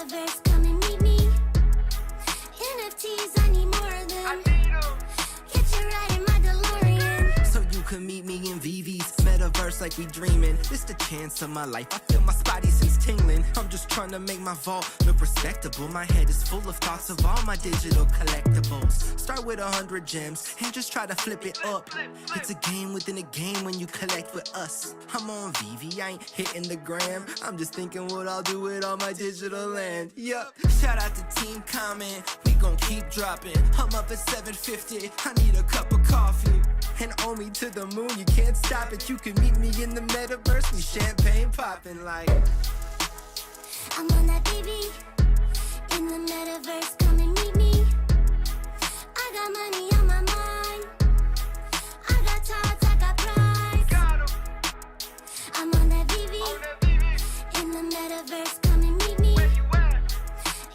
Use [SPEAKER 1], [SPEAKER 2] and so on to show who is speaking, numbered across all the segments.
[SPEAKER 1] metaverse, come and meet me. NFTs, I need more of them. Get you right in my DeLorean.
[SPEAKER 2] So you can meet me in Vivi's metaverse like we dreaming. This the chance of my life. I feel my spotty sense tingling. I'm just trying to make my vault look respectable. My head is full of thoughts of all my digital collectibles. Start with 100 gems and just try to flip it up. It's a game within a game when you collect with us. I'm on Vivi, I ain't hitting the gram. I'm just thinking what I'll do with all my digital land. Yup. Shout out to Team Comment. We gon' keep dropping. I'm up at 750. I need a cup of coffee. And OMI to the moon, you can't stop it. You can meet me in the metaverse, we champagne popping like.
[SPEAKER 1] I'm on that baby. In the metaverse, come and meet me. I got money on my mind. I got thoughts, I got pride. I'm on that baby. In the metaverse, come and meet me.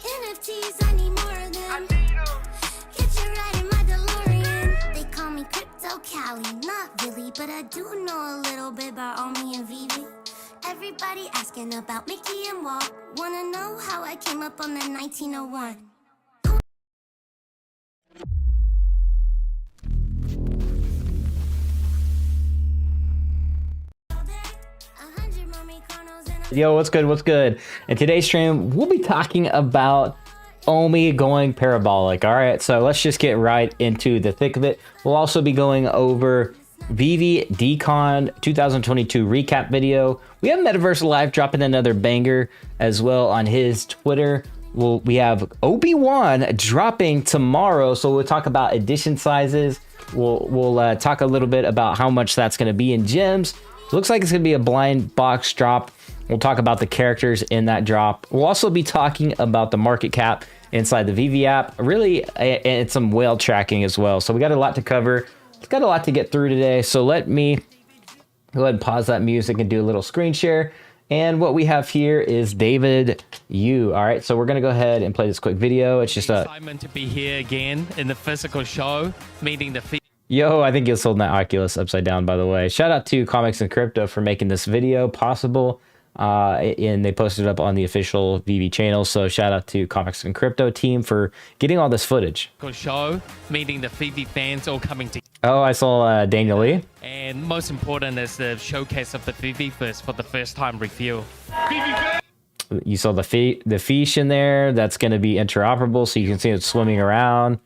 [SPEAKER 1] NFTs, I need more of them. Get you right in my DeLorean. They call me Crypto Cali, not really, but I do know a little bit about OMI and Vivi. Everybody asking about Mickey and Walt. Wanna know how I came up on the 1901?
[SPEAKER 3] Yo, what's good? What's good? In today's stream, we'll be talking about OMI going parabolic. All right, so let's just get right into the thick of it. We'll also be going over Vivi DCon 2022 recap video. We have Metaverse Life dropping another banger as well on his Twitter. We have Obi-Wan dropping tomorrow, so we'll talk about edition sizes. We'll talk a little bit about how much that's going to be in gems. Looks like it's going to be a blind box drop. We'll talk about the characters in that drop. We'll also be talking about the market cap inside the Vivi app, really, and some whale tracking as well. So we got a lot to cover. It's got a lot to get through today. So let me go ahead and pause that music and do a little screen share. And what we have here is David Yu. All right, so we're gonna go ahead and play this quick video. It's just a
[SPEAKER 4] excitement to be here again in the physical show, meeting the
[SPEAKER 3] Yo, I think you sold that Oculus upside down, by the way. Shout out to Comics and Crypto for making this video possible. And they posted it up on the official Vivi channel. So shout out to Comics and Crypto team for getting all this footage.
[SPEAKER 4] show, meeting the Phoebe fans all coming together.
[SPEAKER 3] Oh, I saw Daniel Lee.
[SPEAKER 4] And most important is the showcase of the Phoebe first for the first time reveal.
[SPEAKER 3] You saw the fish in there. That's going to be interoperable, so you can see it swimming around.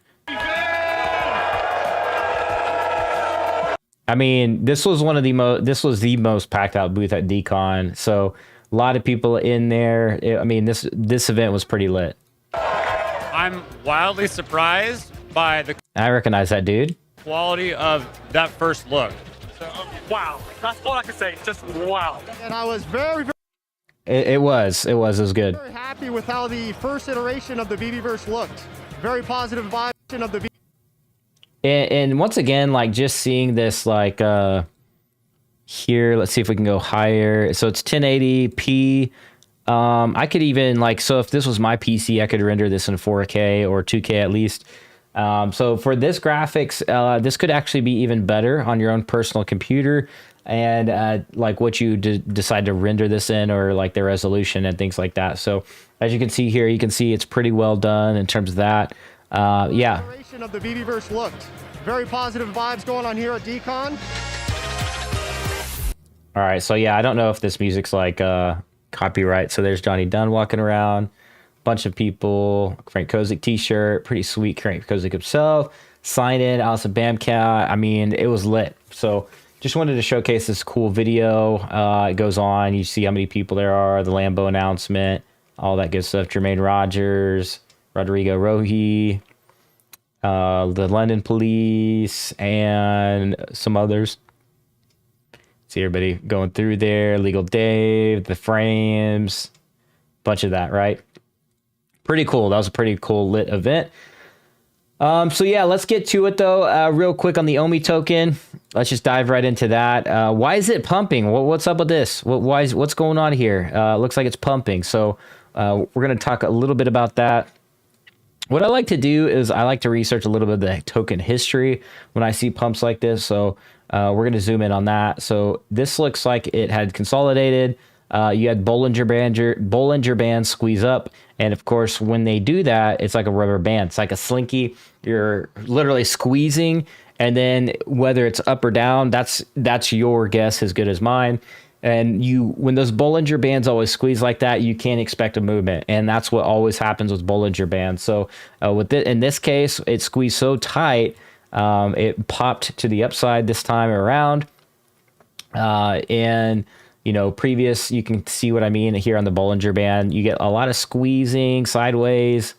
[SPEAKER 3] I mean, this was the most packed out booth at DCon. So a lot of people in there. I mean, this event was pretty lit.
[SPEAKER 5] I'm wildly surprised by the
[SPEAKER 3] I recognize that dude.
[SPEAKER 5] quality of that first look.
[SPEAKER 6] So, wow, that's all I can say. Just wow.
[SPEAKER 7] And I was very
[SPEAKER 3] It was good.
[SPEAKER 7] very happy with how the first iteration of the Viviverse looked. Very positive vibe of the
[SPEAKER 3] And once again, like just seeing this, like here, let's see if we can go higher. So it's 1080p. I could even so if this was my PC, I could render this in 4K or 2K at least. So for this graphics, this could actually be even better on your own personal computer, and like what you decide to render this in, or like the resolution and things like that. So as you can see here, you can see it's pretty well done in terms of that. Yeah.
[SPEAKER 7] iteration of the Viviverse looked. Very positive vibes going on here at DCon.
[SPEAKER 3] All right, so yeah, I don't know if this music's like copyright. So there's Johnny Dunn walking around, bunch of people, Frank Kozik t-shirt, pretty sweet Frank Kozik himself, sign in, Alison Bamcat. I mean, it was lit. So just wanted to showcase this cool video. It goes on, you see how many people there are, the Lambo announcement, all that good stuff. Jermaine Rogers, Rodrigo Rohi, the London Police, and some others. See everybody going through there. Legal Dave, the Frames, bunch of that, right? Pretty cool. That was a pretty cool lit event. So yeah, let's get to it though. Real quick on the OMI token. Let's just dive right into that. Why is it pumping? What's up with this? What's going on here? Looks like it's pumping. So we're going to talk a little bit about that. What I like to do is I like to research a little bit of the token history when I see pumps like this. So we're going to zoom in on that. So this looks like it had consolidated. You had Bollinger Band squeeze up, And of course, when they do that, it's like a rubber band. It's like a slinky. You're literally squeezing, and then whether it's up or down, that's your guess as good as mine. And when those Bollinger Bands always squeeze like that, you can't expect a movement. And that's what always happens with Bollinger Bands. So in this case, it squeezed so tight, it popped to the upside this time around. And, previous, you can see what I mean here on the Bollinger Band. You get a lot of squeezing sideways,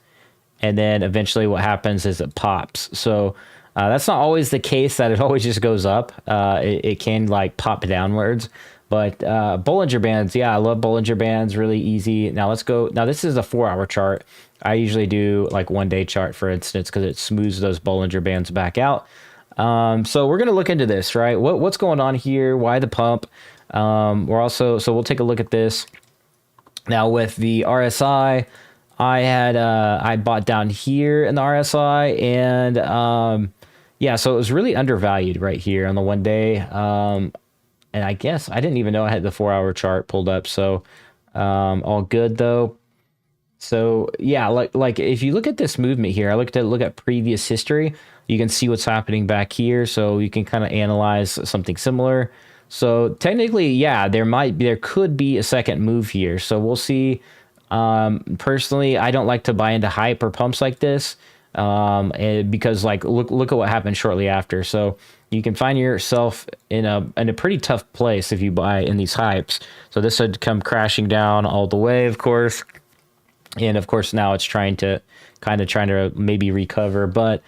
[SPEAKER 3] and then eventually what happens is it pops. So that's not always the case that it always just goes up. It can like pop downwards. But Bollinger Bands, yeah, I love Bollinger Bands, really easy. Now let's go. Now this is a 4-hour chart. I usually do like 1-day chart, for instance, because it smooths those Bollinger Bands back out. So we're going to look into this, right? What's going on here? Why the pump? So we'll take a look at this. Now with the RSI, I bought down here in the RSI, and so it was really undervalued right here on the 1 day. And I guess I didn't even know I had the 4-hour chart pulled up. So all good though. So yeah, like if you look at this movement here, I look at previous history, you can see what's happening back here. So you can kind of analyze something similar. So technically, yeah, there could be a second move here. So we'll see. Personally, I don't like to buy into hype or pumps like this. Because like look at what happened shortly after. So you can find yourself in a pretty tough place if you buy in these hypes. So this would come crashing down all the way, of course. And of course now it's trying to maybe recover. But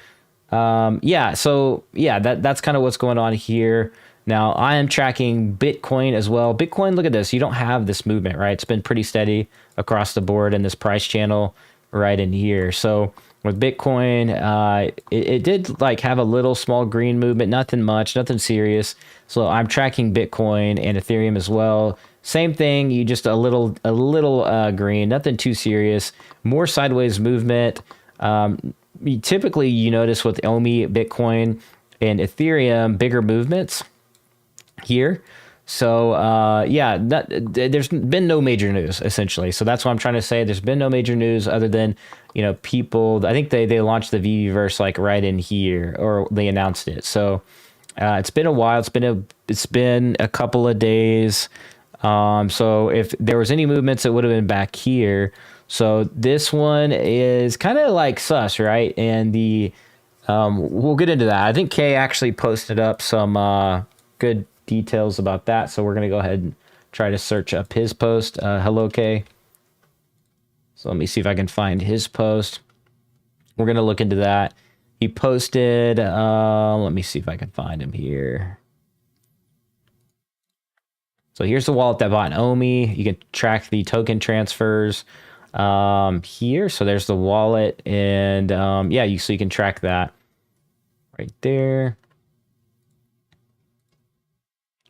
[SPEAKER 3] that's kind of what's going on here. Now I am tracking Bitcoin as well. Bitcoin, look at this. You don't have this movement, right? It's been pretty steady across the board in this price channel right in here. So with Bitcoin, it did like have a little small green movement, nothing much, nothing serious. So I'm tracking Bitcoin and Ethereum as well. Same thing, you just a little green, nothing too serious. More sideways movement. Typically, you notice with OMI, Bitcoin, and Ethereum, bigger movements here. So there's been no major news essentially. So that's what I'm trying to say. There's been no major news other than, people, I think they launched the Viviverse like right in here, or they announced it. So it's been a while. It's been a couple of days. So if there was any movements, it would have been back here. So this one is kind of like sus, right? And we'll get into that. I think Kay actually posted up some good details about that, so we're going to go ahead and try to search up his post. Hello, Kay. So let me see if I can find his post. We're going to look into that. He posted, let me see if I can find him here. So here's the wallet that bought an OMI. You can track the token transfers here. So there's the wallet, and so you can track that right there.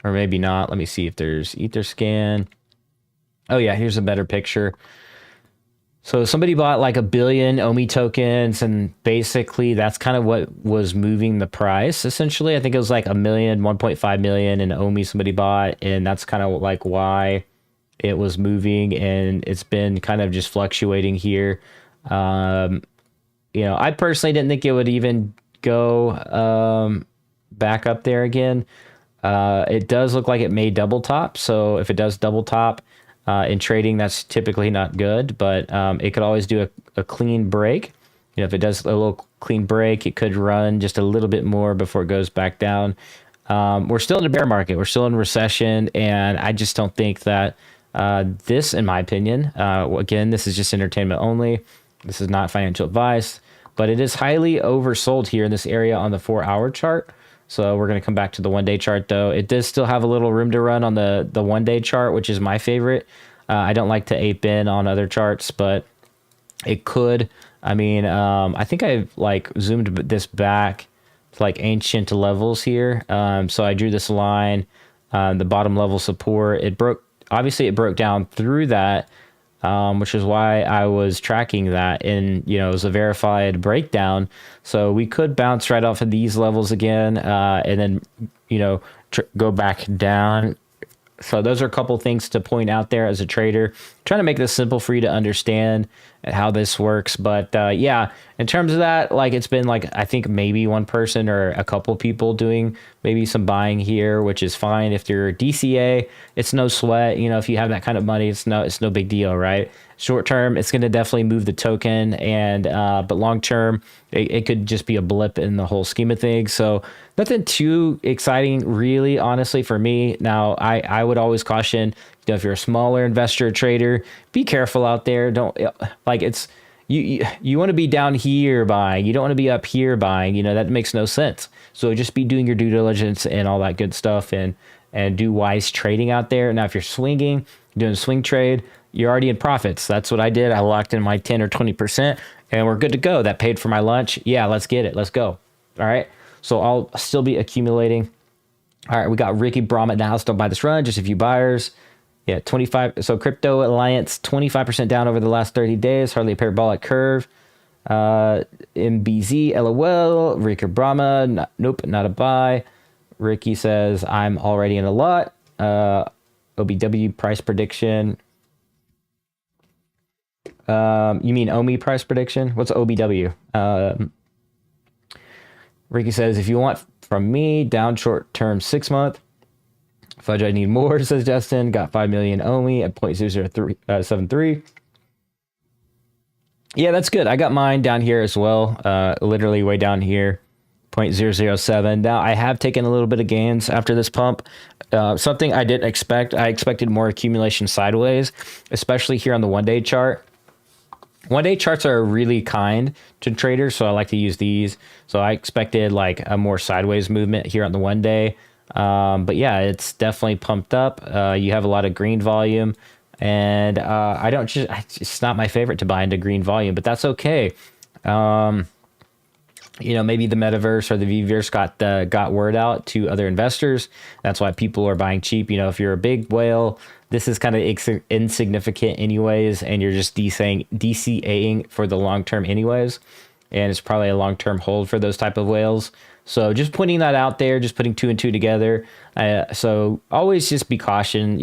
[SPEAKER 3] Or maybe not. Let me see if there's Etherscan. Oh yeah, here's a better picture. So somebody bought like 1 billion OMI tokens, and basically that's kind of what was moving the price. Essentially, I think it was like 1 million, 1.5 million in OMI somebody bought, and that's kind of like why it was moving, and it's been kind of just fluctuating here. I personally didn't think it would even go back up there again. It does look like it may double top. So if it does double top in trading, that's typically not good, but it could always do a clean break. If it does a little clean break, it could run just a little bit more before it goes back down. We're still in a bear market. We're still in recession, and I just don't think that this, in my opinion, again, this is just entertainment only. This is not financial advice, but it is highly oversold here in this area on the 4-hour chart. So we're going to come back to the 1-day chart, though. It does still have a little room to run on the 1-day chart, which is my favorite. I don't like to ape in on other charts, but it could. I mean, I think I've like zoomed this back to like ancient levels here. So I drew this line, the bottom level support. It broke down through that, which is why I was tracking that, and it was a verified breakdown. So we could bounce right off of these levels again, and then go back down. So those are a couple things to point out there as a trader. Trying to make this simple for you to understand. and how this works. But yeah, in terms of that, like it's been like I think maybe one person or a couple people doing maybe some buying here, which is fine. If you're DCA, it's no sweat. You know, if you have that kind of money, it's no big deal, right? Short term, it's going to definitely move the token, and but long term, it could just be a blip in the whole scheme of things. So nothing too exciting, really, honestly, for me. Now, I would always caution, you know, if you're a smaller investor or trader, be careful out there. Don't like it's you want to be down here buying. You don't want to be up here buying. You know, that makes no sense. So just be doing your due diligence and all that good stuff, and do wise trading out there. Now, if you're swinging, doing a swing trade, you're already in profits. That's what I did. I locked in my 10 or 20%, and we're good to go. That paid for my lunch. Yeah, let's get it. Let's go. All right. So I'll still be accumulating. All right. We got Ricky Brahma in the house. Don't buy this run. Just a few buyers. Yeah, 25. So Crypto Alliance, 25% down over the last 30 days. Hardly a parabolic curve. MBZ, LOL. Ricky Brahma, nope, not a buy. Ricky says, I'm already in a lot. OBW price prediction. You mean OMI price prediction? What's OBW? Ricky says, if you want from me, down short term 6 month. Fudge, I need more, says Justin. Got 5 million OMI at 0.00373. Yeah, that's good. I got mine down here as well. Literally way down here, 0.007. Now, I have taken a little bit of gains after this pump. Something I didn't expect. I expected more accumulation sideways, especially here on the one-day chart. One-day charts are really kind to traders, so I like to use these. So I expected like a more sideways movement here on the one day. But yeah, it's definitely pumped up. You have a lot of green volume, and it's not my favorite to buy into green volume, but that's okay. You know, maybe the Metaverse or the Viviverse got word out to other investors. That's why people are buying cheap. You know, if you're a big whale, this is kind of insignificant anyways, and you're just DCAing for the long term anyways, and it's probably a long term hold for those type of whales. So just putting that out there, just putting 2 and 2 together. So always just be cautionist.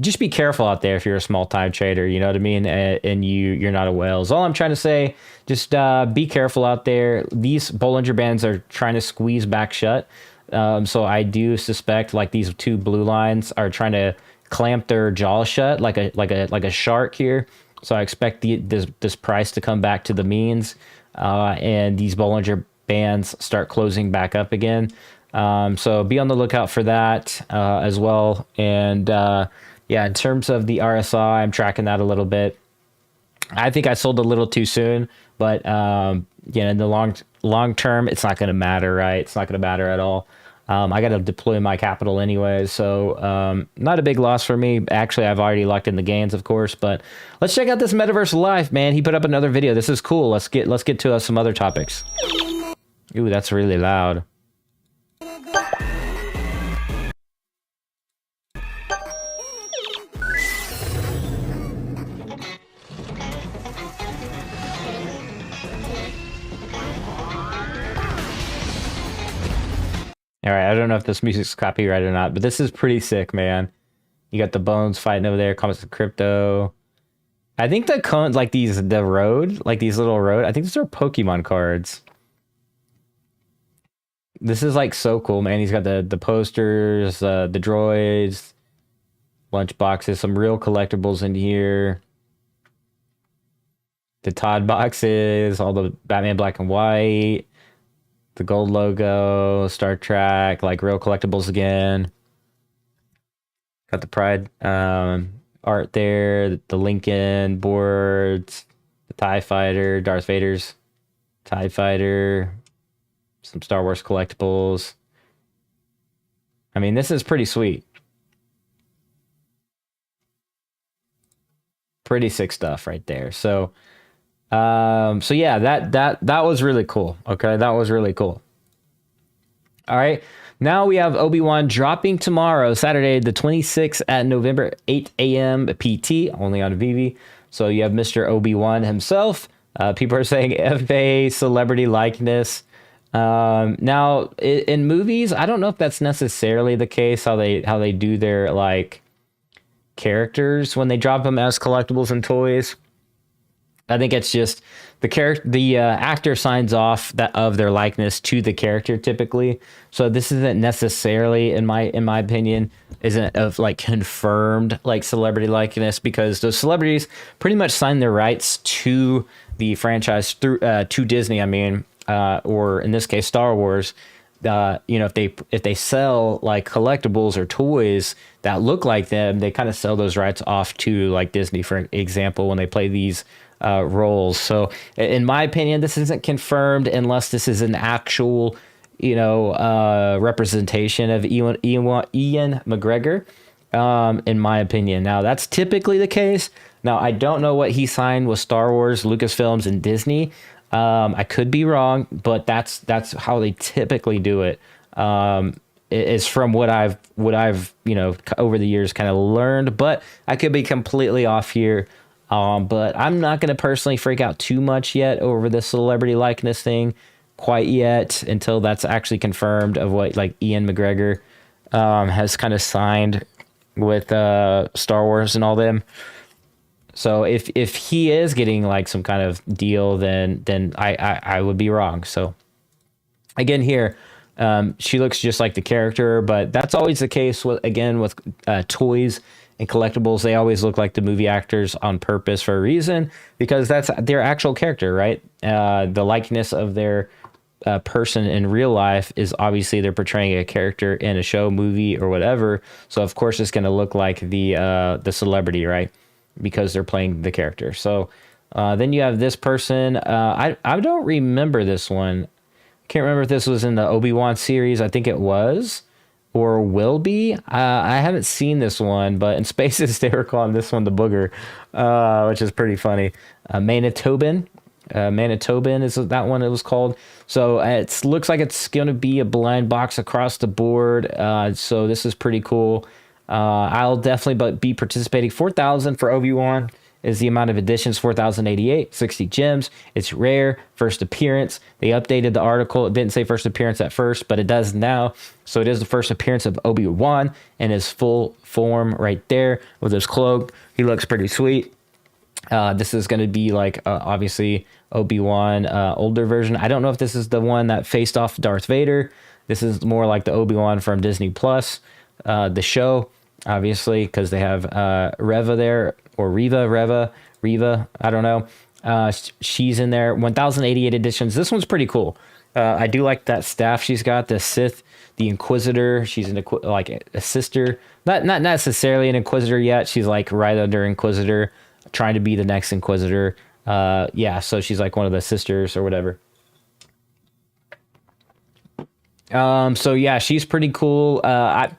[SPEAKER 3] Just be careful out there if you're a small time trader, you know what I mean? And you're not a whale. Is all I'm trying to say. Just be careful out there. These Bollinger Bands are trying to squeeze back shut. So I do suspect like these 2 blue lines are trying to clamp their jaw shut like a shark here. So I expect this price to come back to the means, and these Bollinger Bands start closing back up again. So be on the lookout for that as well. And yeah, in terms of the RSI, I'm tracking that a little bit. I think I sold a little too soon, but yeah, in the long term, it's not going to matter, right? It's not going to matter at all. I got to deploy my capital anyway, so not a big loss for me. Actually, I've already locked in the gains, of course. But let's check out this Metaverse Life, man. He put up another video. This is cool. Let's get to some other topics. Ooh, that's really loud. All right, I don't know if this music's copyrighted or not, but this is pretty sick, man. You got the bones fighting over there, comments of crypto. I think the these little road, I think these are Pokemon cards. This is like so cool, man. He's got the posters, the droids, lunch boxes, some real collectibles in here. The Todd boxes, all the Batman black and white. The gold logo, Star Trek, like real collectibles again. Got the Pride art there, the Lincoln boards, the TIE Fighter, Darth Vader's TIE Fighter, some Star Wars collectibles. I mean, this is pretty sweet. Pretty sick stuff right there. So yeah, that was really cool. Okay, that was really cool. All right, now we have Obi-Wan dropping tomorrow, Saturday the 26th at November 8 a.m. PT, only on Vivi. So you have Mr. Obi-Wan himself. People are saying FA celebrity likeness. Now in movies, I don't know if that's necessarily the case. How they do their like characters when they drop them as collectibles and toys. I think it's just the actor signs off that of their likeness to the character typically. So this isn't necessarily, in my opinion, isn't of like confirmed like celebrity likeness, because those celebrities pretty much sign their rights to the franchise through to Disney. I mean, or in this case, Star Wars. If they sell like collectibles or toys that look like them, they kind of sell those rights off to like Disney, for example, when they play these roles. So in my opinion, this isn't confirmed unless this is an actual, representation of Ian McGregor, in my opinion. Now, that's typically the case. Now, I don't know what he signed with Star Wars, Lucasfilms, and Disney. I could be wrong, but that's how they typically do it. Is from what I've over the years kind of learned, but I could be completely off here. But I'm not going to personally freak out too much yet over the celebrity likeness thing quite yet until that's actually confirmed of what like Ian McGregor has kind of signed with Star Wars and all them. So if he is getting like some kind of deal, then I would be wrong. So again here, she looks just like the character, but that's always the case with toys and collectibles. They always look like the movie actors on purpose for a reason, because that's their actual character, right? The likeness of their person in real life is obviously they're portraying a character in a show, movie, or whatever. So of course it's going to look like the celebrity, right? Because they're playing the character. So then you have this person. I don't remember this one. Can't remember if this was in the Obi-Wan series. I think it was or will be. I haven't seen this one, but in Spaces they were calling this one the Booger, which is pretty funny. Manitoban is that one it was called. So it looks like it's going to be a blind box across the board. So this is pretty cool. I'll definitely be participating. 4,000 for Obi-Wan is the amount of editions, 4,088, 60 gems. It's rare, first appearance. They updated the article. It didn't say first appearance at first, but it does now. So it is the first appearance of Obi-Wan in his full form right there with his cloak. He looks pretty sweet. This is going to be like, obviously, Obi-Wan older version. I don't know if this is the one that faced off Darth Vader. This is more like the Obi-Wan from Disney Plus, the show, obviously, because they have Reva there, or Reva, I don't know. She's in there. 1,088 editions. This one's pretty cool. I do like that staff she's got, the Sith, the Inquisitor. She's like a sister. Not necessarily an Inquisitor yet. She's like right under Inquisitor, trying to be the next Inquisitor. So she's like one of the sisters or whatever. So yeah, she's pretty cool. I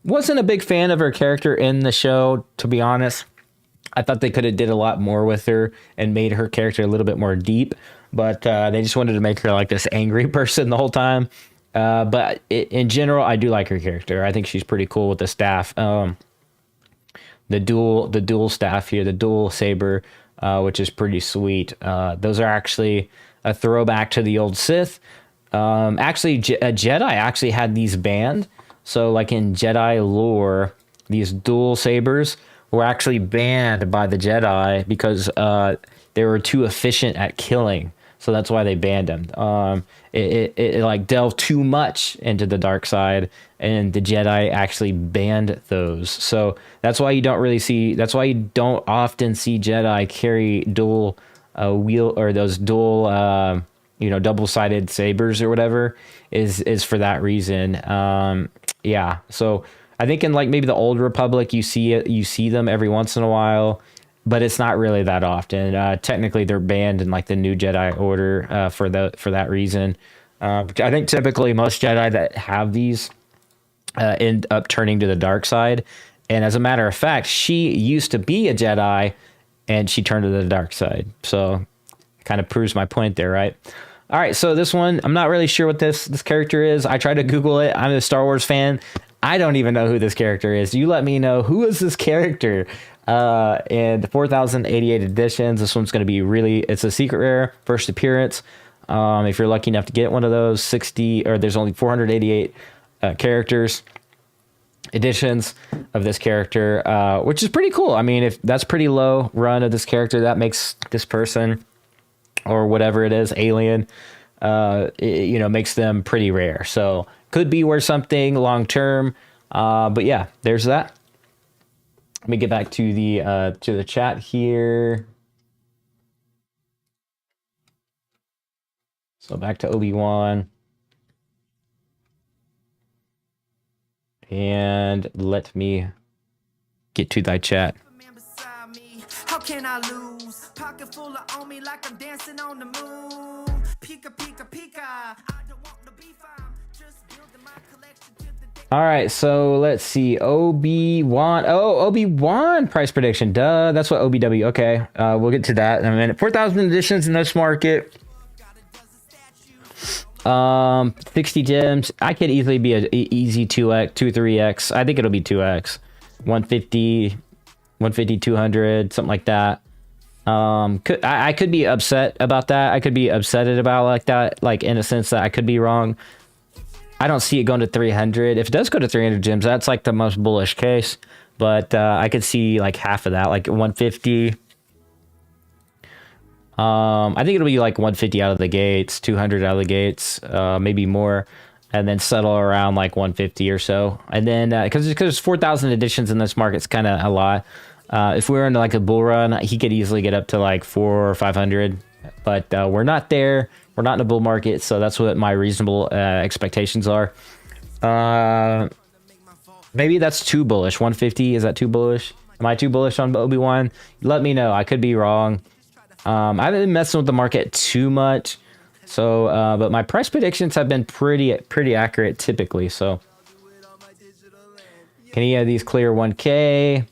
[SPEAKER 3] wasn't a big fan of her character in the show, to be honest. I thought they could have did a lot more with her and made her character a little bit more deep, but they just wanted to make her like this angry person the whole time. But in general, I do like her character. I think she's pretty cool with the staff. The dual staff here, the dual saber, which is pretty sweet. Those are actually a throwback to the old Sith. Actually, a Jedi actually had these banned. So like in Jedi lore, these dual sabers were actually banned by the Jedi because they were too efficient at killing. So that's why they banned them. It like delved too much into the dark side, and the Jedi actually banned those. So that's why you don't often see Jedi carry dual wheel, or those dual double-sided sabers or whatever, is for that reason. So I think in like maybe the Old Republic, you see them every once in a while, but it's not really that often. Technically, they're banned in like the New Jedi Order for that reason. I think typically most Jedi that have these end up turning to the dark side. And as a matter of fact, she used to be a Jedi, and she turned to the dark side. So kind of proves my point there, right? All right, so this one, I'm not really sure what this character is. I tried to Google it. I'm a Star Wars fan. I don't even know who this character is. You let me know, who is this character? And 4,088 editions. This one's going to be it's a secret rare, first appearance. If you're lucky enough to get one of those, there's only 488 characters. editions of this character, which is pretty cool. I mean, if that's pretty low run of this character, that makes this person or whatever it is, alien, makes them pretty rare. So could be worth something long term. But yeah, there's that. Let me get back to the chat here. So back to Obi-Wan. And let me get to thy chat.
[SPEAKER 2] How can I lose? Pocket full of OMI like I'm dancing on the moon. Pika, pika, pika. I don't want no beef. I'm just building my collection to the day.
[SPEAKER 3] All right, so let's see. Obi-Wan. Oh, Obi-Wan price prediction. Duh, that's what OBW. Okay, we'll get to that in a minute. 4,000 editions in this market. 60 gems. I could easily be an easy 2x, 3x. I think it'll be 2x. 150, 200, something like that. I could be upset about that. I could be upset about like that, like in a sense that I could be wrong. I don't see it going to 300. If it does go to 300 gems, that's like the most bullish case. But I could see like half of that, like 150. I think it'll be like 150 out of the gates, 200 out of the gates, maybe more, and then settle around like 150 or so. And then because there's 4,000 editions in this market, it's kind of a lot. If we were in like a bull run, he could easily get up to like 400 or 500, but we're not there. We're not in a bull market, so that's what my reasonable expectations are. Maybe that's too bullish. 150, is that too bullish? Am I too bullish on Obi-Wan? Let me know. I could be wrong. I haven't been messing with the market too much, so but my price predictions have been pretty accurate typically. So can any of these clear 1K?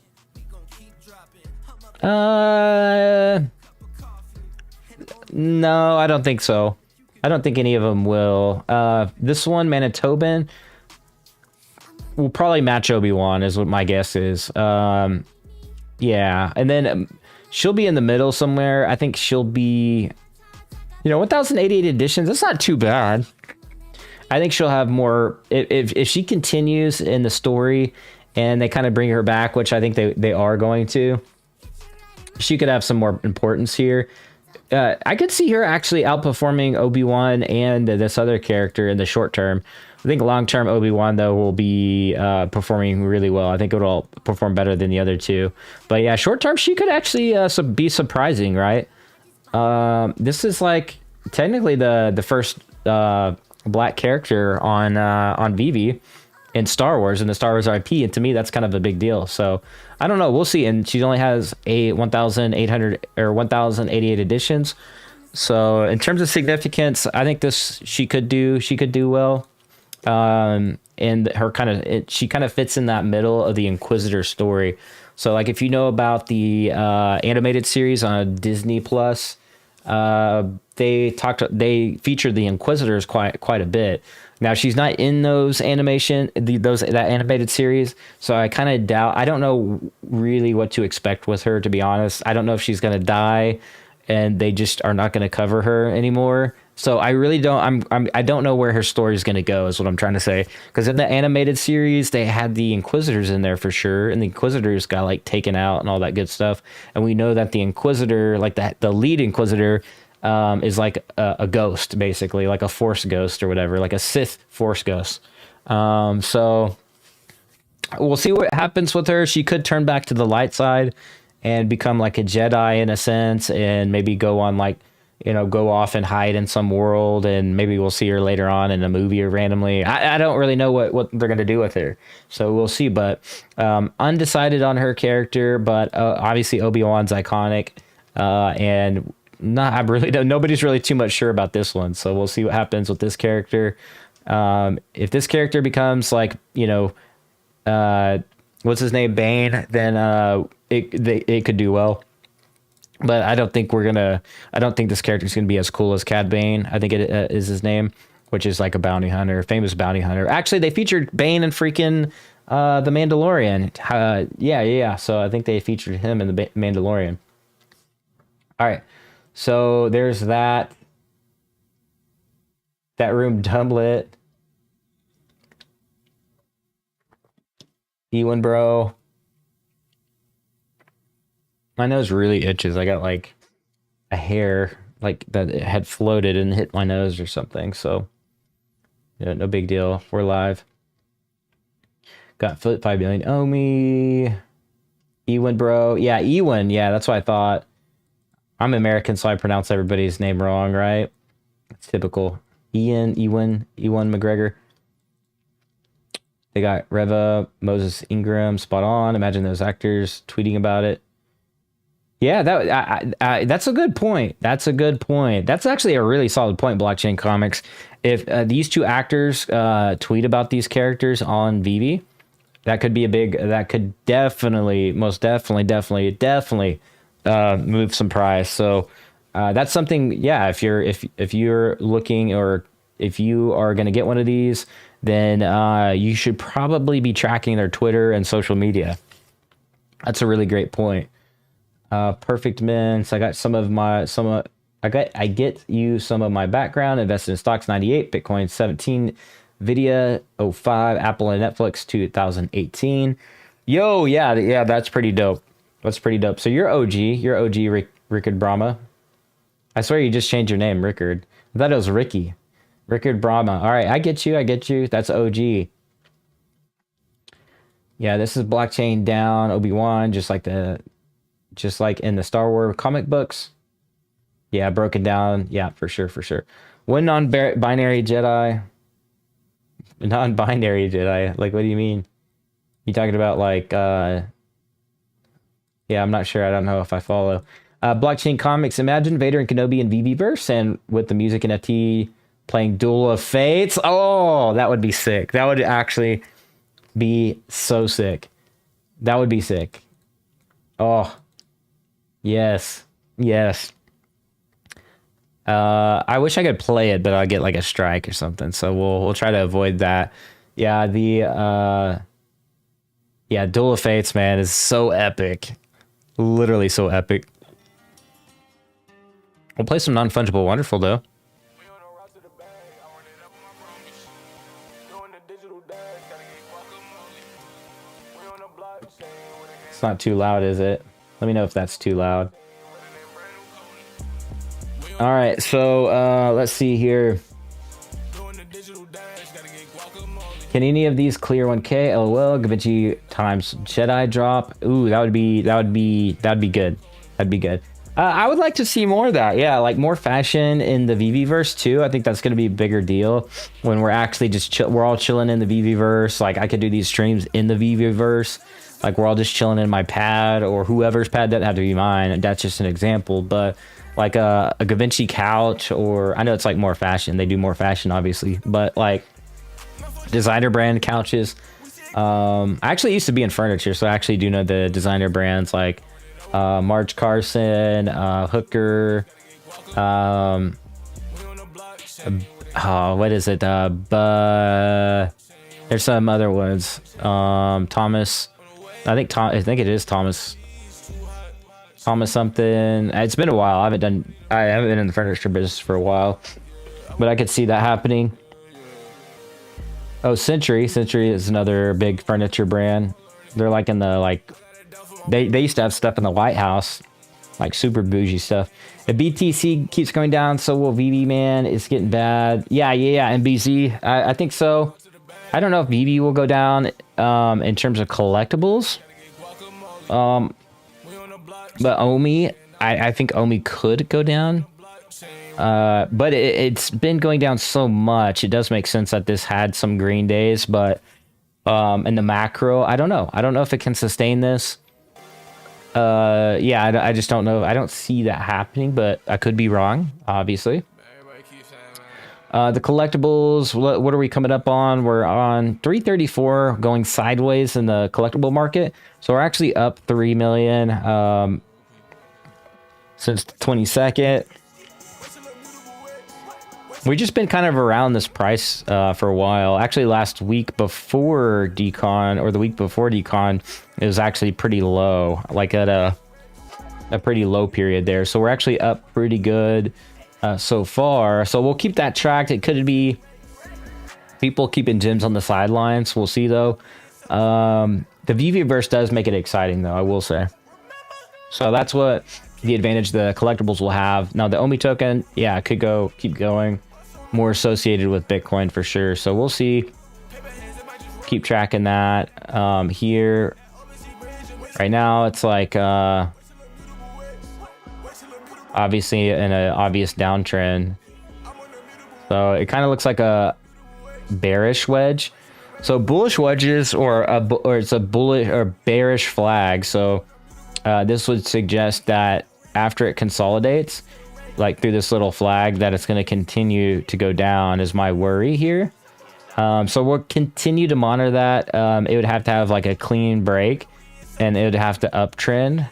[SPEAKER 3] No, I don't think so. I don't think any of them will. This one, Manitoban, will probably match Obi-Wan, is what my guess is. Yeah, and then she'll be in the middle somewhere. I think she'll be, 1,088 editions. That's not too bad. I think she'll have more if she continues in the story and they kind of bring her back, which I think they are going to. She could have some more importance here. I could see her actually outperforming Obi-Wan and this other character in the short term. I think long-term Obi-Wan, though, will be performing really well. I think it'll perform better than the other two. But yeah, short-term, she could actually be surprising, right? This is like technically the first black character on Vivi in Star Wars, in the Star Wars IP, and to me, that's kind of a big deal. So I don't know. We'll see. And she only has a 1,800 or 1,088 editions. So in terms of significance, I think she could do well. And her she kind of fits in that middle of the Inquisitor story. So like if you know about the animated series on Disney Plus, they featured the Inquisitors quite a bit. Now she's not in those that animated series, so I kind of doubt. I don't know really what to expect with her, to be honest. I don't know if she's gonna die, and they just are not gonna cover her anymore. So I really don't. I don't know where her story is gonna go. Is what I'm trying to say. Because in the animated series, they had the Inquisitors in there for sure, and the Inquisitors got like taken out and all that good stuff. And we know that the Inquisitor, like the lead Inquisitor, is like a ghost, basically, like a Force ghost or whatever, like a Sith Force ghost. So we'll see what happens with her. She could turn back to the light side and become like a Jedi in a sense, and maybe go on like, go off and hide in some world, and maybe we'll see her later on in a movie or randomly. I don't really know what they're going to do with her, so we'll see. But undecided on her character, but obviously Obi-Wan's iconic, and I really don't. Nobody's really too much sure about this one, so we'll see what happens with this character. If this character becomes like, what's his name, Bane, then it could do well. But I don't think this character is gonna be as cool as Cad Bane. I think it is his name, which is like a bounty hunter, famous bounty hunter. Actually, they featured Bane in freaking The Mandalorian. Yeah. So I think they featured him in The Mandalorian. All right. So there's that room dumb lit. Ewan, bro. My nose really itches. I got like a hair like that had floated and hit my nose or something. So yeah, no big deal. We're live. Got 5 million OMI. Ewan, bro. Yeah, Ewan. Yeah, that's what I thought. I'm American, so I pronounce everybody's name wrong, right? It's typical. Ewan McGregor. They got Reva, Moses Ingram, spot on. Imagine those actors tweeting about it. Yeah, that's a good point. That's a good point. That's actually a really solid point, Blockchain Comics. If these two actors tweet about these characters on Vivi, that could be that could definitely, most definitely move some price. So that's something, yeah, if you're looking, or if you are going to get one of these, then you should probably be tracking their Twitter and social media. That's a really great point. Perfect mints. I get you some of my background. Invested in stocks 98, Bitcoin 17, Nvidia 05, Apple and Netflix 2018. Yo, yeah, that's pretty dope. That's pretty dope. So you're OG. You're OG Rickard Brahma. I swear you just changed your name, Rickard. I thought it was Ricky. Rickard Brahma. All right, I get you. That's OG. Yeah, this is blockchain down, Obi-Wan, just like in the Star Wars comic books. Yeah, broken down. Yeah, for sure. One non-binary Jedi. Non-binary Jedi. Like, what do you mean? You talking about like yeah, I'm not sure. I don't know if I follow. Blockchain Comics. Imagine Vader and Kenobi in VV-verse, and with the music NFT playing Duel of Fates. Oh, that would be sick. That would actually be so sick. That would be sick. Oh, yes. I wish I could play it, but I'll get like a strike or something. So we'll try to avoid that. Yeah, Duel of Fates, man, is so epic. Literally so epic. We'll play some non-fungible wonderful though. It's not too loud, is it? Let me know if that's too loud. All right, so let's see here. Can any of these clear 1K? LOL. Gavinci times Jedi drop. Ooh, that'd be good. That'd be good. I would like to see more of that. Yeah, like more fashion in the VV-verse too. I think that's going to be a bigger deal when we're actually just we're all chilling in the VV-verse. Like I could do these streams in the VV-verse. Like we're all just chilling in my pad, or whoever's pad. Doesn't have to be mine. That's just an example. But like a Gavinci couch, or I know it's like more fashion. They do more fashion, obviously. But like designer brand couches. I actually used to be in furniture, so I actually do know the designer brands like Marge Carson, Hooker, what is it? There's some other ones. Thomas. I think it is Thomas something. It's been a while. I haven't been in the furniture business for a while, but I could see that happening. Oh, Century is another big furniture brand. They're like in the they used to have stuff in the White House, like super bougie stuff. If BTC keeps going down, so will VV, man. It's getting bad. Yeah. NBZ, I think so. I don't know if VV will go down in terms of collectibles. But OMI, I think OMI could go down. But it's been going down so much. It does make sense that this had some green days, but in the macro, I don't know. I don't know if it can sustain this. Yeah, I just don't know. I don't see that happening, but I could be wrong, obviously. The collectibles, what are we coming up on? We're on 334, going sideways in the collectible market. So we're actually up 3 million since the 22nd. We've just been kind of around this price for a while. Actually, last week before decon, or the week before decon, it was actually pretty low, like at a pretty low period there. So we're actually up pretty good so far. So we'll keep that tracked. It could be people keeping gems on the sidelines. We'll see though. The Viviverse does make it exciting, though, I will say. So that's what the advantage the collectibles will have. Now, the OMI token, yeah, it could keep going. More associated with Bitcoin for sure. So we'll see. Keep tracking that. Here, right now, it's like obviously in an obvious downtrend. So it kind of looks like a bearish wedge. So bullish wedges or it's a bullish or bearish flag. So this would suggest that after it consolidates, like through this little flag, that it's going to continue to go down is my worry here. So we'll continue to monitor that. It would have to have like a clean break, and it would have to uptrend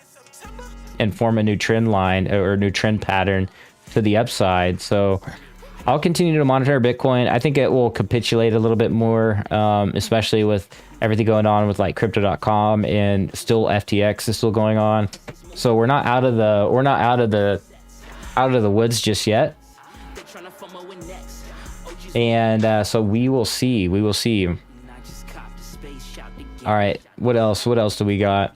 [SPEAKER 3] and form a new trend line or a new trend pattern to the upside. So I'll continue to monitor Bitcoin. I think it will capitulate a little bit more, especially with everything going on with like crypto.com, and still FTX is still going on. So we're not out of the woods just yet. And so we will see. All right, what else do we got?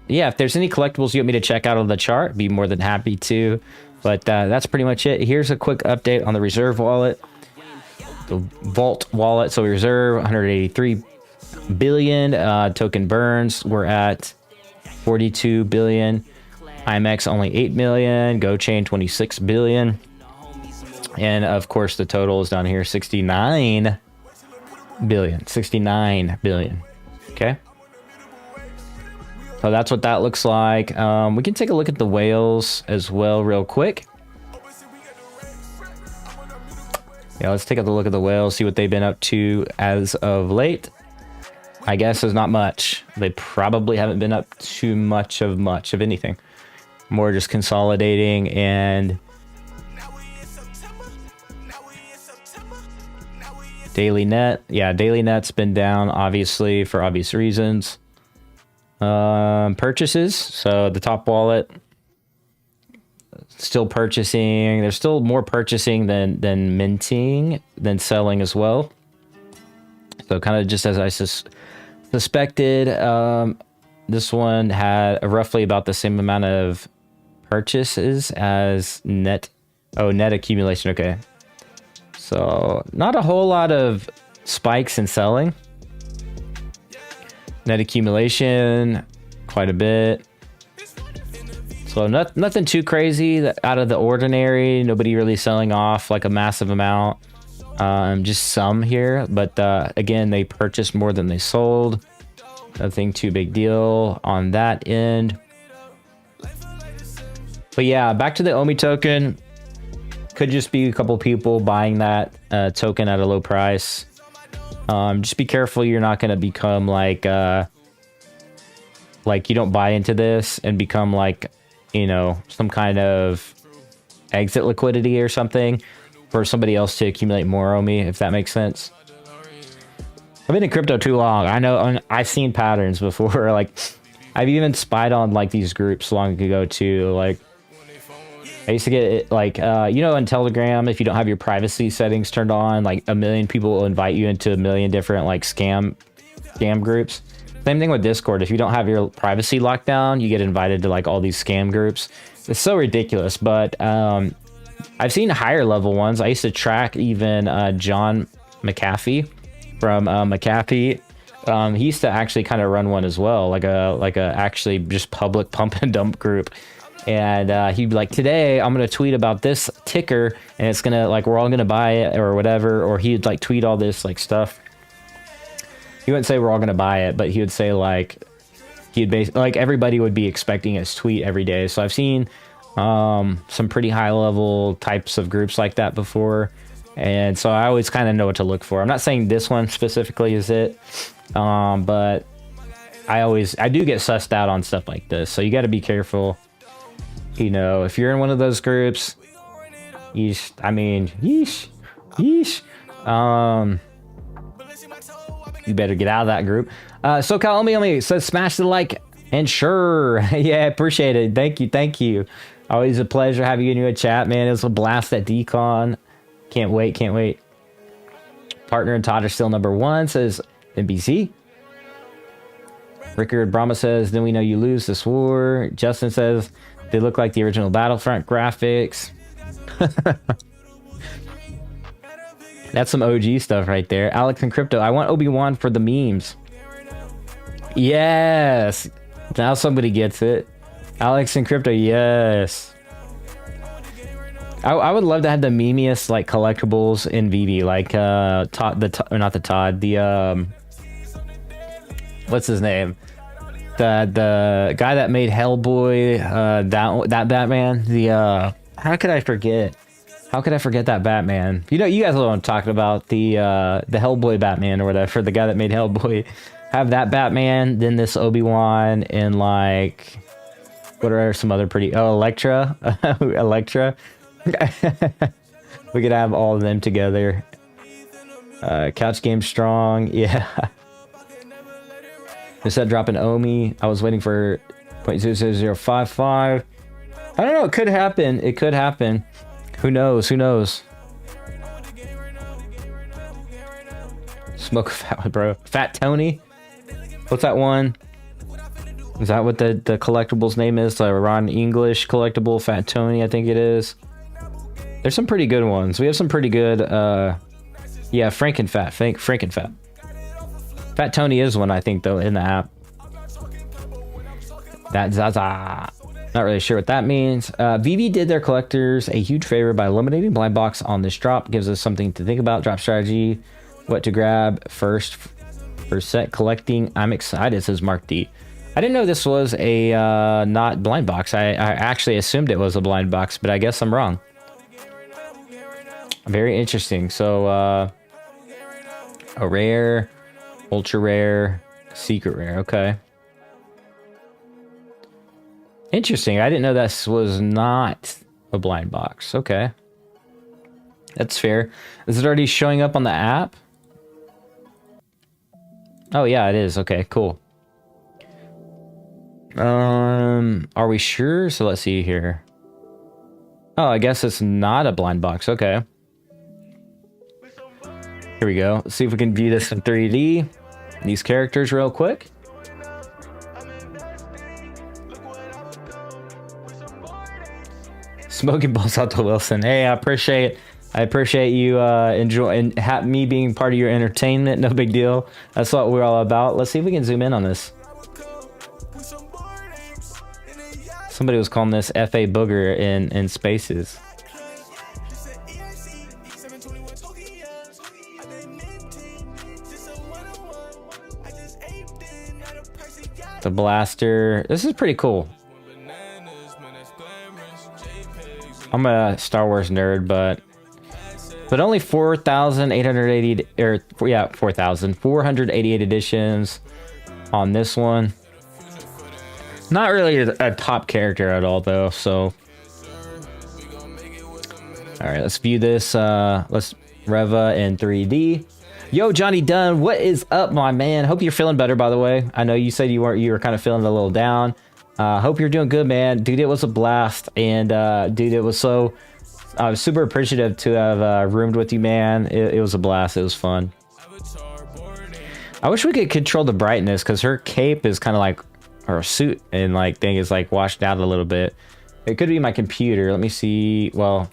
[SPEAKER 3] Yeah, if there's any collectibles you want me to check out on the chart, be more than happy to. But that's pretty much it. Here's a quick update on the reserve wallet, the vault wallet. So we reserve 183 billion. Token burns, we're at 42 billion. IMX only 8 million. GoChain 26 billion. And of course, the total is down here, 69 billion. 69 billion. Okay. So that's what that looks like. We can take a look at the whales as well real quick. Yeah, let's take a look at the whales, see what they've been up to as of late. I guess there's not much. They probably haven't been up too much of anything. More just consolidating and daily net. Yeah, daily net's been down, obviously, for obvious reasons. Purchases, so the top wallet still purchasing. There's still more purchasing than minting, than selling as well. So kind of just as I suspected, this one had roughly about the same amount of purchases as net accumulation. Okay, so not a whole lot of spikes in selling. Net accumulation, quite a bit. So nothing too crazy out of the ordinary. Nobody really selling off like a massive amount. Just some here, but again, they purchased more than they sold. Nothing too big deal on that end. But yeah, back to the OMI token. Could just be a couple people buying that token at a low price. Just be careful you're not going to become like you don't buy into this and become like, you know, some kind of exit liquidity or something for somebody else to accumulate more OMI, if that makes sense. I've been in crypto too long. I know I've seen patterns before. Like I've even spied on like these groups long ago too. Like I used to get it like, you know, in Telegram, if you don't have your privacy settings turned on, like 1 million people will invite you into 1 million different like scam groups. Same thing with Discord. If you don't have your privacy locked down, you get invited to like all these scam groups. It's so ridiculous, but I've seen higher level ones. I used to track even John McAfee from McAfee. He used to actually kind of run one as well, like a actually just public pump and dump group. And he'd be like, today I'm going to tweet about this ticker and it's going to like, we're all going to buy it or whatever. Or he'd like tweet all this like stuff. He wouldn't say we're all going to buy it, but he would say like, like everybody would be expecting his tweet every day. So I've seen some pretty high level types of groups like that before. And so I always kind of know what to look for. I'm not saying this one specifically is it, but I do get sussed out on stuff like this. So you got to be careful. You know, if you're in one of those groups, yeesh. You better get out of that group. SoCal Omi says smash the like and sure. Yeah, appreciate it. Thank you. Always a pleasure having you in your chat, man. It was a blast at DCon. Can't wait. Partner and Todd are still number one. Says NBC. Rickard Brahma says, then we know you lose this war. Justin says, they look like the original Battlefront graphics. That's some OG stuff right there. Alex and Crypto, I want Obi-Wan for the memes. Yes. Now somebody gets it. Alex and Crypto, yes. I would love to have the memeiest like collectibles in Vivi, like Todd, not the Todd, the what's his name? The guy that made Hellboy, that Batman. The how could I forget? How could I forget that Batman? You know, you guys know what I'm talking about. The Hellboy Batman or whatever. The guy that made Hellboy. Have that Batman, then this Obi-Wan, and like what are some other pretty? Oh, Elektra, Elektra. We could have all of them together. Couch Game Strong, yeah. Instead of dropping OMI, I was waiting for 0.00055. I don't know. It could happen. It could happen. Who knows? Who knows? Smoke a fat one, bro. Fat Tony. What's that one? Is that what the collectibles name is? The Ron English collectible, Fat Tony, I think it is. There's some pretty good ones. We have some pretty good, yeah, Frankenfat. Frankenfat. Fat Tony is one, I think, though, in the app. That Zaza. Not really sure what that means. Vivi did their collectors a huge favor by eliminating blind box on this drop. Gives us something to think about. Drop strategy. What to grab first for set collecting. I'm excited, says Mark D. I didn't know this was a not blind box. I actually assumed it was a blind box, but I guess I'm wrong. Very interesting. So, a rare, ultra rare, secret rare. Okay. Interesting. I didn't know this was not a blind box. Okay. That's fair. Is it already showing up on the app? Oh, yeah, it is. Okay, cool. Are we sure? So let's see here. Oh, I guess it's not a blind box. Okay. Here we go. Let's see if we can view this in 3D. These characters real quick. Smoking balls out to Wilson. Hey, I appreciate you enjoying me being part of your entertainment. No big deal. That's what we're all about. Let's see if we can zoom in on this. Somebody was calling this FA Booger in Spaces. The blaster. This is pretty cool. I'm a Star Wars nerd, but only 4,880 or yeah, 4,488 editions on this one. Not really a top character at all, though. So, all right, let's view this. Let's Reva in 3D. Yo, Johnny Dunn, what is up, my man? Hope you're feeling better, by the way. I know you said you were kind of feeling a little down. Hope you're doing good, man. Dude, it was a blast, and dude, it was so. I was super appreciative to have roomed with you, man. It was a blast. It was fun. I wish we could control the brightness because her cape is kind of like her suit and like thing is like washed out a little bit. It could be my computer. Let me see. Well,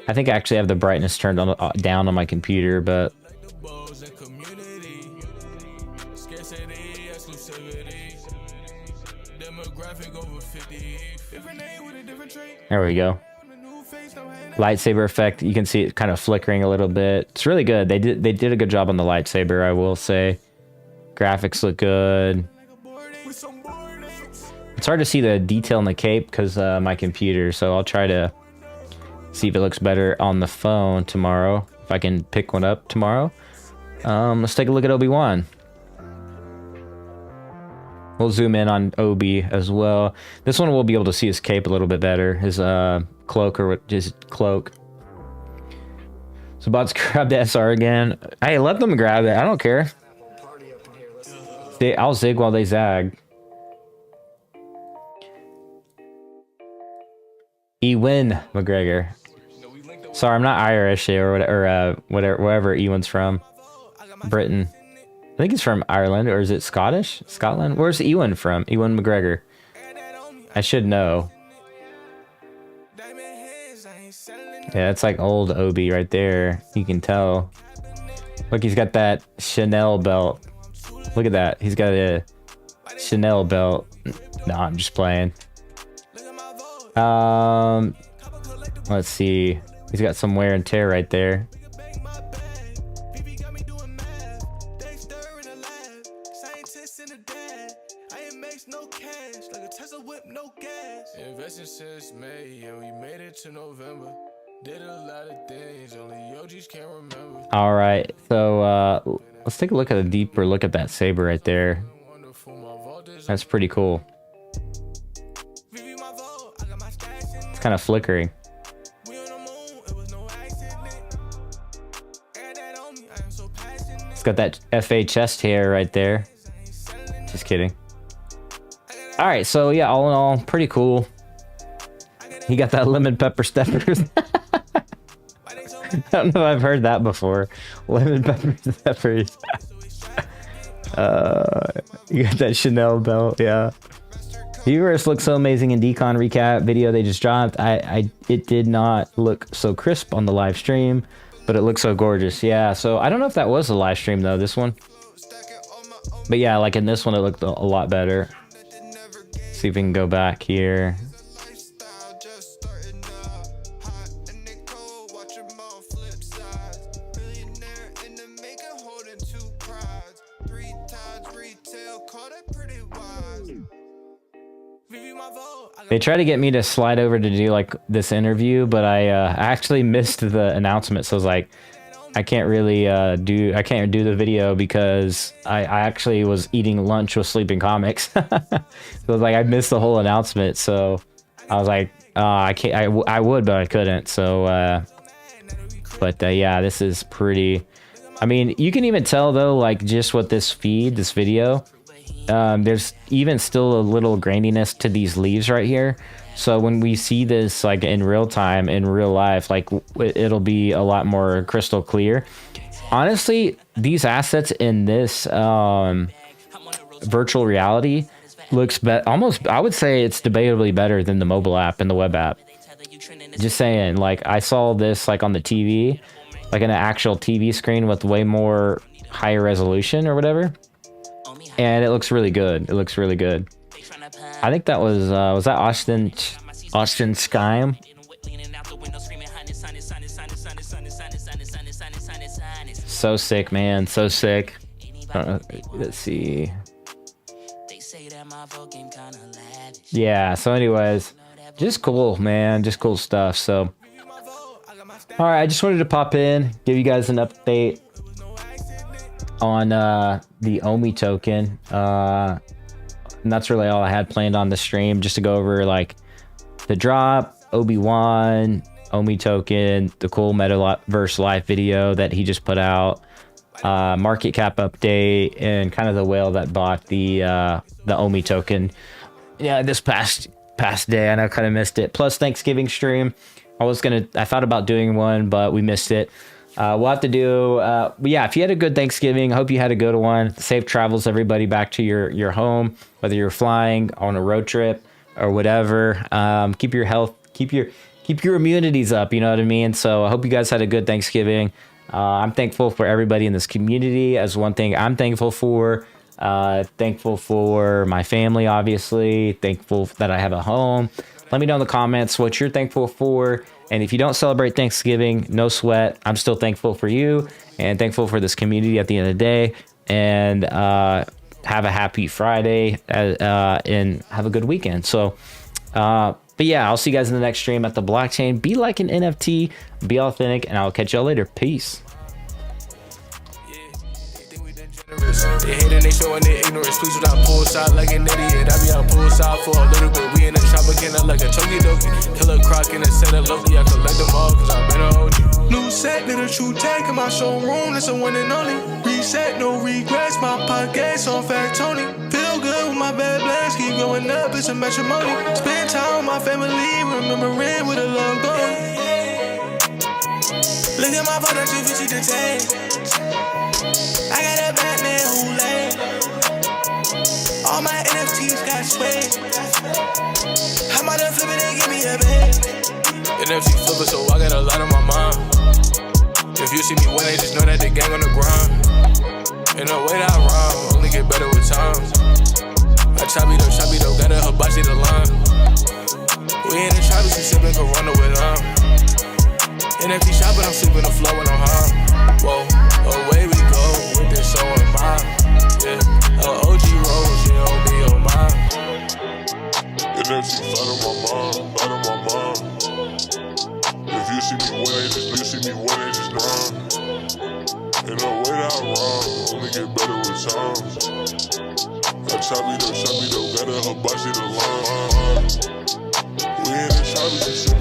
[SPEAKER 3] I think I actually have the brightness turned on down on my computer, but. There we go. Lightsaber effect. You can see it kind of flickering a little bit. It's really good. They did a good job on the lightsaber, I will say. Graphics look good. It's hard to see the detail in the cape because my computer, so I'll try to see if it looks better on the phone tomorrow. If I can pick one up tomorrow. Let's take a look at Obi-Wan. We'll zoom in on Obi as well. This one we'll be able to see his cape a little bit better. His cloak or his cloak. So bots grab the SR again. Hey, let them grab it. I don't care. I'll zig while they zag. Ewan McGregor. Sorry, I'm not Irish or whatever, wherever Ewan's from. Britain. I think he's from Ireland, or is it Scottish? Scotland? Where's Ewan from? Ewan McGregor. I should know. Yeah, it's like old Obi right there. You can tell. Look, he's got that Chanel belt. Look at that. He's got a Chanel belt. No, I'm just playing. Let's see. He's got some wear and tear right there.
[SPEAKER 8] Investing since May, and we made it to November. Did a lot of things only OGs can't remember.
[SPEAKER 3] All right, so let's take a look at a deeper look at that saber right there. That's pretty cool. It's kind of flickering. It's got that FA chest hair right there. Just kidding. All right, so yeah, all in all, pretty cool. He got that lemon pepper steppers. I don't know if I've heard that before. Lemon pepper steppers. You got that Chanel belt, yeah. The Uverse looks so amazing in Decon recap video they just dropped. It did not look so crisp on the live stream, but it looks so gorgeous. Yeah, so I don't know if that was a live stream though, this one. But yeah, like in this one, it looked a lot better. See if we can go back here. They tried to get me to slide over to do like this interview, but I actually missed the announcement. So I was like, I can't really do the video because I actually was eating lunch with Sleeping Comics. So I was like, I missed the whole announcement. So I was like, I would, but I couldn't. So, yeah, this is pretty. I mean, you can even tell though, like just with this video, there's even still a little graininess to these leaves right here. So when we see this like in real time, in real life, like it'll be a lot more crystal clear. Honestly, these assets in this virtual reality looks almost, I would say it's debatably better than the mobile app and the web app. Just saying, like I saw this like on the TV, like an actual TV screen with way more higher resolution or whatever. And it looks really good. It looks really good. I think that was that Austin Skyme? So sick, man. So sick. Let's see. Yeah, so anyways, just cool, man. Just cool stuff. So, all right, I just wanted to pop in, give you guys an update on the OMI token. And that's really all I had planned on the stream, just to go over like the drop, Obi-Wan, OMI token, the cool Metaverse Life video that he just put out, market cap update, and kind of the whale that bought the OMI token. Yeah, this past day, I know I kind of missed it. Plus Thanksgiving stream. I thought about doing one, but we missed it. We'll have to do, but yeah, if you had a good Thanksgiving, I hope you had a good one. Safe travels, everybody, back to your home, whether you're flying on a road trip or whatever. Keep your health, keep your immunities up, you know what I mean? So I hope you guys had a good Thanksgiving. I'm thankful for everybody in this community. As one thing I'm thankful for my family, obviously, thankful that I have a home. Let me know in the comments what you're thankful for. And if you don't celebrate Thanksgiving, no sweat. I'm still thankful for you and thankful for this community at the end of the day. And have a happy Friday and have a good weekend. So, but yeah, I'll see you guys in the next stream at the blockchain. Be like an NFT, be authentic, and I'll catch y'all later. Peace.
[SPEAKER 8] They hate and they showing their ignorance. Please do not pull side like an idiot. I be out pull side for a little bit. We in the shop again, I like a chunky dokie. Killer croc in a set of Loki. I collect them all cause I've been a OG. New set, did a true take in my showroom. It's a one and only. Reset, no regrets. My pockets on fact Tony. Feel good with my bad blast. Keep going up, it's a matrimony. Spend time with my family, remembering with a love going. Look at my phone, that you the tank. I got a Batman who NFT flipper, so I got a lot on my mind. If you see me winning, just know that the gang on the grind. In the way that I rhyme, only get better with time. I choppy though, got a hibachi the line. We in the tropics, we sippin' Corona with lime. NFT shopping, I'm sleeping the flow when I'm high. Whoa, away we go, with this so am I. Yeah, OG rolls, yeah, on me, on mine.
[SPEAKER 9] NFT out of my mind. If you see me winning, just run. In the way that I rhyme, only get better with time. I choppy though, got a hibachi the line. We in the tropics,